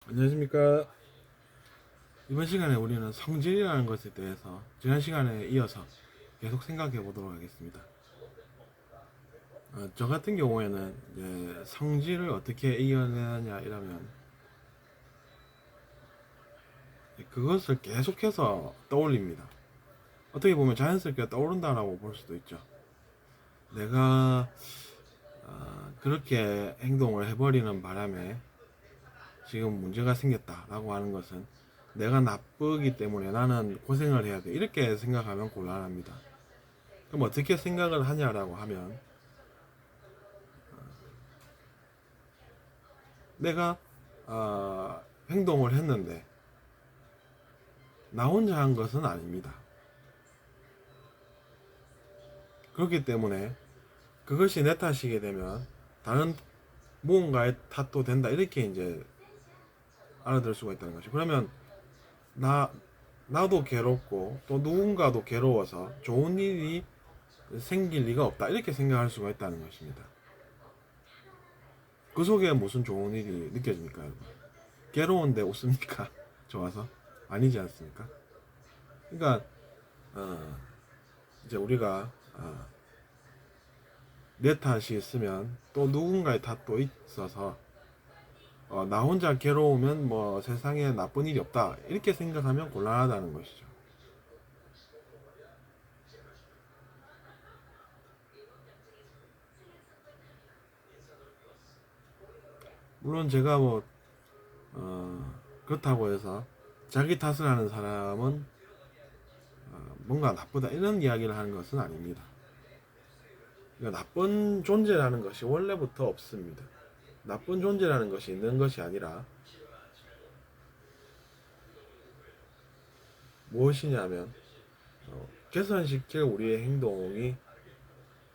안녕하십니까. 이번 시간에 우리는 성질이라는 것에 대해서 지난 시간에 이어서 계속 생각해 보도록 하겠습니다. 저 같은 경우에는 이제 성질을 어떻게 이겨내느냐 이러면 그것을 계속해서 떠올립니다. 어떻게 보면 자연스럽게 떠오른다라고 볼 수도 있죠. 내가 그렇게 행동을 해버리는 바람에 지금 문제가 생겼다라고 하는 것은 내가 나쁘기 때문에 나는 고생을 해야 돼, 이렇게 생각하면 곤란합니다. 그럼 어떻게 생각을 하냐라고 하면, 내가 행동을 했는데 나 혼자 한 것은 아닙니다. 그렇기 때문에 그것이 내 탓이게 되면 다른 무언가의 탓도 된다, 이렇게 이제 알아들 수가 있다는 것이죠. 그러면 나 나도 괴롭고 또 누군가도 괴로워서 좋은 일이 생길 리가 없다, 이렇게 생각할 수가 있다는 것입니다. 그 속에 무슨 좋은 일이 느껴집니까, 여러분? 괴로운데 웃습니까? 좋아서? 아니지 않습니까? 그러니까 어, 이제 우리가 내 탓이 있으면 또 누군가의 탓도 있어서 나 혼자 괴로우면 뭐 세상에 나쁜 일이 없다, 이렇게 생각하면 곤란하다는 것이죠. 물론 제가 뭐 그렇다고 해서 자기 탓을 하는 사람은 뭔가 나쁘다, 이런 이야기를 하는 것은 아닙니다. 그러니까 나쁜 존재라는 것이 원래부터 없습니다. 나쁜 존재라는 것이 있는 것이 아니라 무엇이냐면 개선시킬 우리의 행동이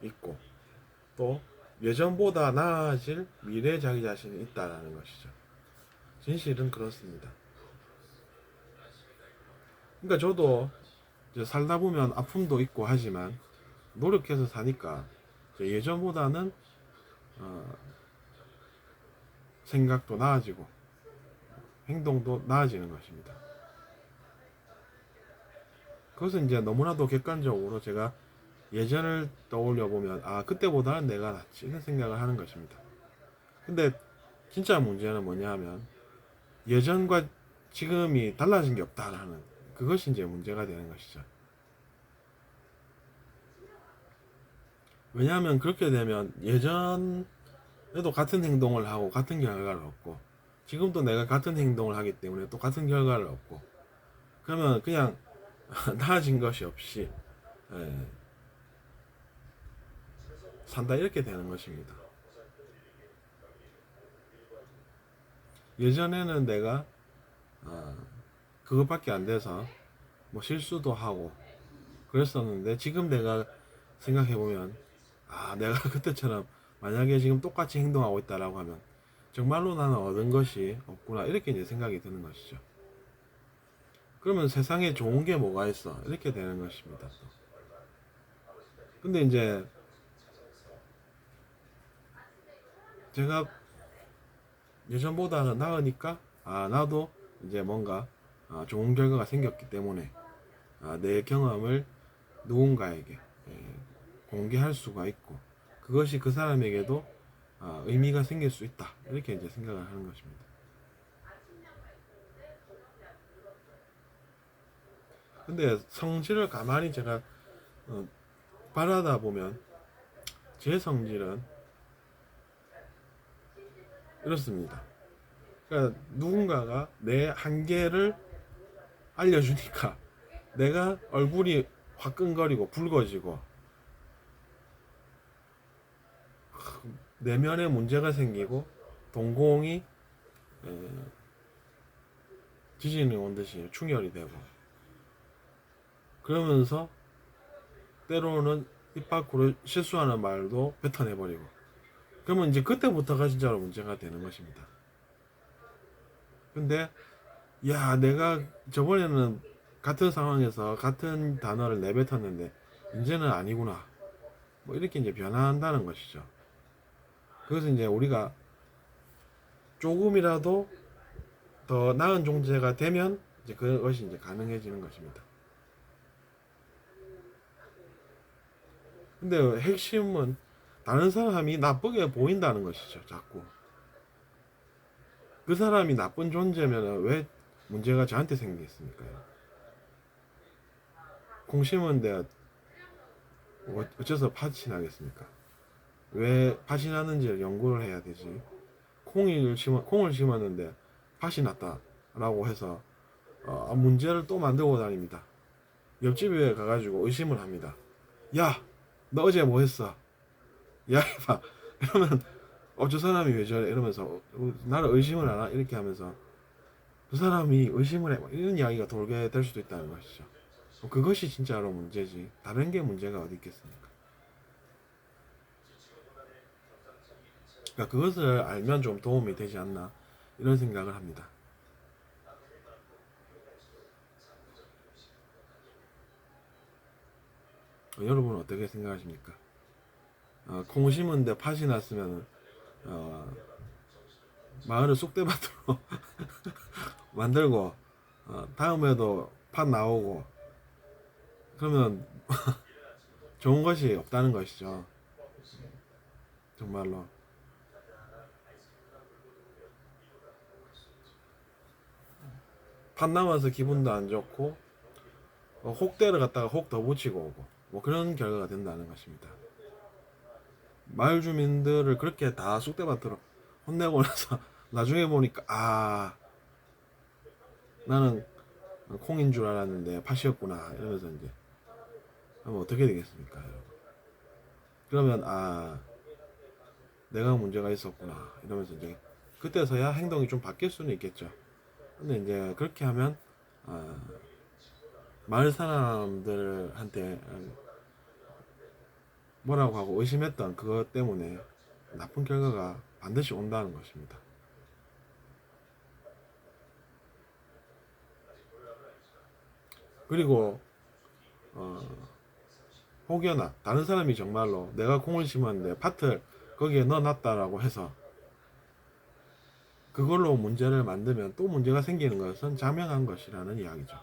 있고 또 예전보다 나아질 미래 자기 자신이 있다라는 것이죠. 진실은 그렇습니다. 그러니까 저도 이제 살다 보면 아픔도 있고 하지만 노력해서 사니까 예전보다는 어, 생각도 나아지고 행동도 나아지는 것입니다. 그것은 이제 너무나도 객관적으로 제가 예전을 떠올려 보면 그때보다는 내가 낫지, 이런 생각을 하는 것입니다. 근데 진짜 문제는 뭐냐 하면 예전과 지금이 달라진 게 없다라는, 그것이 이제 문제가 되는 것이죠. 왜냐하면 그렇게 되면 예전에도 같은 행동을 하고 같은 결과를 얻고 지금도 내가 같은 행동을 하기 때문에 또 같은 결과를 얻고, 그러면 그냥 나아진 것이 없이 예, 산다, 이렇게 되는 것입니다. 예전에는 내가 그것밖에 안 돼서 뭐 실수도 하고 그랬었는데 지금 내가 생각해보면 내가 그때처럼 만약에 지금 똑같이 행동하고 있다라고 하면 정말로 나는 얻은 것이 없구나, 이렇게 이제 생각이 드는 것이죠. 그러면 세상에 좋은 게 뭐가 있어, 이렇게 되는 것입니다. 근데 이제 제가 예전보다는 나으니까 나도 이제 뭔가 좋은 결과가 생겼기 때문에 내 경험을 누군가에게 공개할 수가 있고 그것이 그 사람에게도 의미가 생길 수 있다, 이렇게 이제 생각을 하는 것입니다. 근데 성질을 가만히 제가 바라다 보면 제 성질은 이렇습니다. 그러니까 누군가가 내 한계를 알려주니까 내가 얼굴이 화끈거리고 붉어지고 내면에 문제가 생기고 동공이 지진이 온 듯이 충혈이 되고 그러면서 때로는 입 밖으로 실수하는 말도 뱉어내버리고, 그러면 이제 그때부터가 진짜로 문제가 되는 것입니다. 근데 내가 저번에는 같은 상황에서 같은 단어를 내뱉었는데 이제는 아니구나, 뭐 이렇게 이제 변한다는 것이죠. 그것은 이제 우리가 조금이라도 더 나은 존재가 되면 이제 그것이 이제 가능해지는 것입니다. 근데 핵심은 다른 사람이 나쁘게 보인다는 것이죠. 자꾸 그 사람이 나쁜 존재면 왜 문제가 저한테 생기겠습니까? 콩 심은 데 어째서 팥이 나겠습니까? 왜 팥이 나는지를 연구를 해야 되지. 콩을 심었는데 팥이 났다라고 해서 문제를 또 만들고 다닙니다. 옆집에 가가지고 의심을 합니다. 야, 너 어제 뭐 했어? 야, 이봐. 이러면 저 사람이 왜 저래? 이러면서 나를 의심을 하나? 이렇게 하면서 그 사람이 의심을 해. 이런 이야기가 돌게 될 수도 있다는 것이죠. 그것이 진짜로 문제지. 다른 게 문제가 어디 있겠습니까? 그러니까 그것을 알면 좀 도움이 되지 않나 이런 생각을 합니다. 여러분은 어떻게 생각하십니까? 콩 심은데 팥이 났으면 마을을 쑥대밭으로 만들고 다음에도 팥 나오고 그러면 좋은 것이 없다는 것이죠. 정말로. 팥 남아서 기분도 안 좋고 혹대를 갖다가 혹 더 붙이고 오고 뭐 그런 결과가 된다는 것입니다. 마을 주민들을 그렇게 다 쑥대밭으로 혼내고 나서 나중에 보니까 나는 콩인 줄 알았는데 팥이었구나 이러면서 이제 하면 어떻게 되겠습니까, 여러분? 그러면 내가 문제가 있었구나 이러면서 이제 그때서야 행동이 좀 바뀔 수는 있겠죠. 근데 이제 그렇게 하면 마을 사람들한테 뭐라고 하고 의심했던 그것 때문에 나쁜 결과가 반드시 온다는 것입니다. 그리고 혹여나 다른 사람이 정말로 내가 콩을 심었는데 팥을 거기에 넣어놨다라고 해서 그걸로 문제를 만들면 또 문제가 생기는 것은 자명한 것이라는 이야기죠.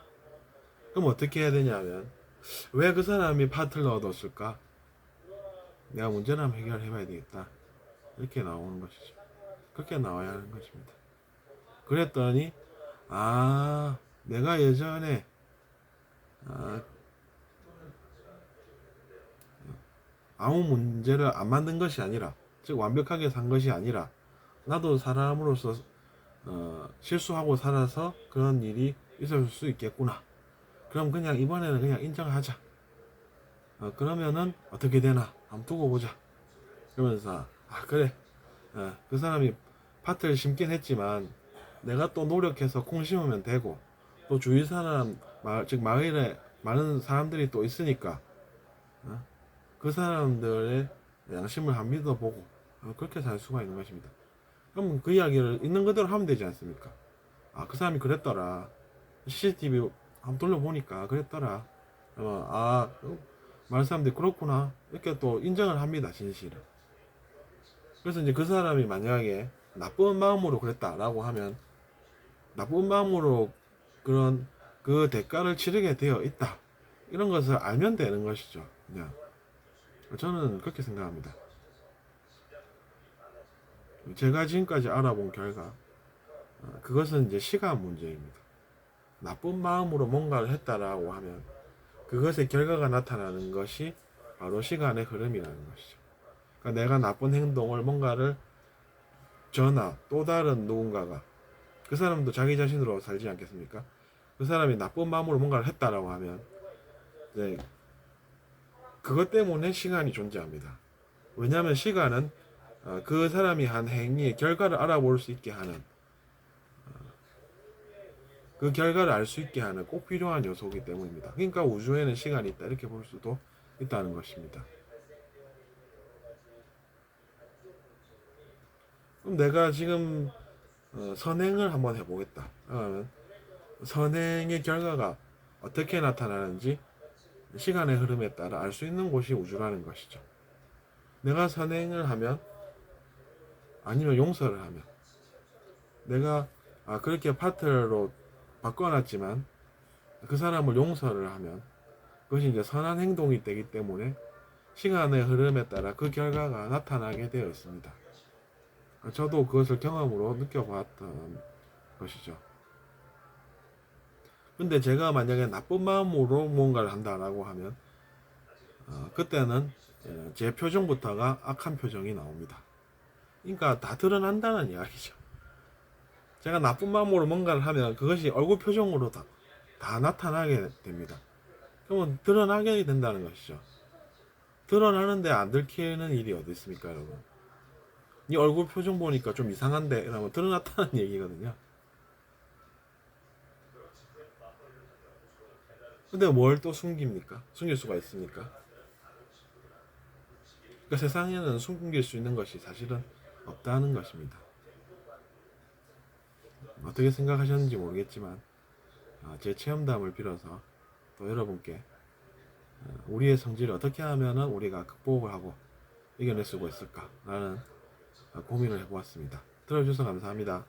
그럼 어떻게 해야 되냐면 왜 그 사람이 팥을 넣어뒀을까? 내가 문제를 한번 해결해 봐야 되겠다. 이렇게 나오는 것이죠. 그렇게 나와야 하는 것입니다. 그랬더니 내가 예전에 아무 문제를 안 만든 것이 아니라 즉 완벽하게 산 것이 아니라 나도 사람으로서 실수하고 살아서 그런 일이 있을 수 있겠구나. 그럼 그냥 이번에는 그냥 인정하자. 그러면은 어떻게 되나 한번 두고 보자. 그러면서 그래 그 사람이 밭을 심긴 했지만 내가 또 노력해서 콩 심으면 되고 또 주위 사람 즉 마을에 많은 사람들이 또 있으니까 그 사람들의 양심을 한 믿어보고 그렇게 살 수가 있는 것입니다. 그럼 그 이야기를 있는 그대로 하면 되지 않습니까? 그 사람이 그랬더라. CCTV 한번 돌려보니까 그랬더라. 많은 사람들이 그렇구나. 이렇게 또 인정을 합니다, 진실을. 그래서 이제 그 사람이 만약에 나쁜 마음으로 그랬다라고 하면 나쁜 마음으로 그런 그 대가를 치르게 되어 있다. 이런 것을 알면 되는 것이죠. 그냥. 저는 그렇게 생각합니다. 제가 지금까지 알아본 결과 그것은 이제 시간 문제입니다. 나쁜 마음으로 뭔가를 했다라고 하면 그것의 결과가 나타나는 것이 바로 시간의 흐름이라는 것이죠. 그러니까 내가 나쁜 행동을 뭔가를 저나 또 다른 누군가가 그 사람도 자기 자신으로 살지 않겠습니까? 그 사람이 나쁜 마음으로 뭔가를 했다라고 하면 그것 때문에 시간이 존재합니다. 왜냐하면 시간은 그 사람이 한 행위의 결과를 알아볼 수 있게 하는 그 결과를 알 수 있게 하는 꼭 필요한 요소이기 때문입니다. 그러니까 우주에는 시간이 있다 이렇게 볼 수도 있다는 것입니다. 그럼 내가 지금 선행을 한번 해보겠다. 그러면 선행의 결과가 어떻게 나타나는지 시간의 흐름에 따라 알 수 있는 곳이 우주라는 것이죠. 내가 선행을 하면 아니면 용서를 하면 내가 그렇게 파트너로 바꿔놨지만 그 사람을 용서를 하면 그것이 이제 선한 행동이 되기 때문에 시간의 흐름에 따라 그 결과가 나타나게 되어 있습니다. 저도 그것을 경험으로 느껴봤던 것이죠. 근데 제가 만약에 나쁜 마음으로 뭔가를 한다라고 하면 그때는 제 표정부터가 악한 표정이 나옵니다. 그러니까 다 드러난다는 이야기죠. 제가 나쁜 마음으로 뭔가를 하면 그것이 얼굴 표정으로 다 나타나게 됩니다. 그러면 드러나게 된다는 것이죠. 드러나는데 안 들키는 일이 어디 있습니까, 여러분? 이 얼굴 표정 보니까 좀 이상한데 이러면 드러났다는 얘기거든요. 근데 뭘 또 숨깁니까? 숨길 수가 있습니까? 그러니까 세상에는 숨길 수 있는 것이 사실은 없다는 것입니다. 어떻게 생각하셨는지 모르겠지만 제 체험담을 빌어서 또 여러분께 우리의 성질을 어떻게 하면 우리가 극복을 하고 이겨낼 수가 있을까라는 고민을 해보았습니다. 들어주셔서 감사합니다.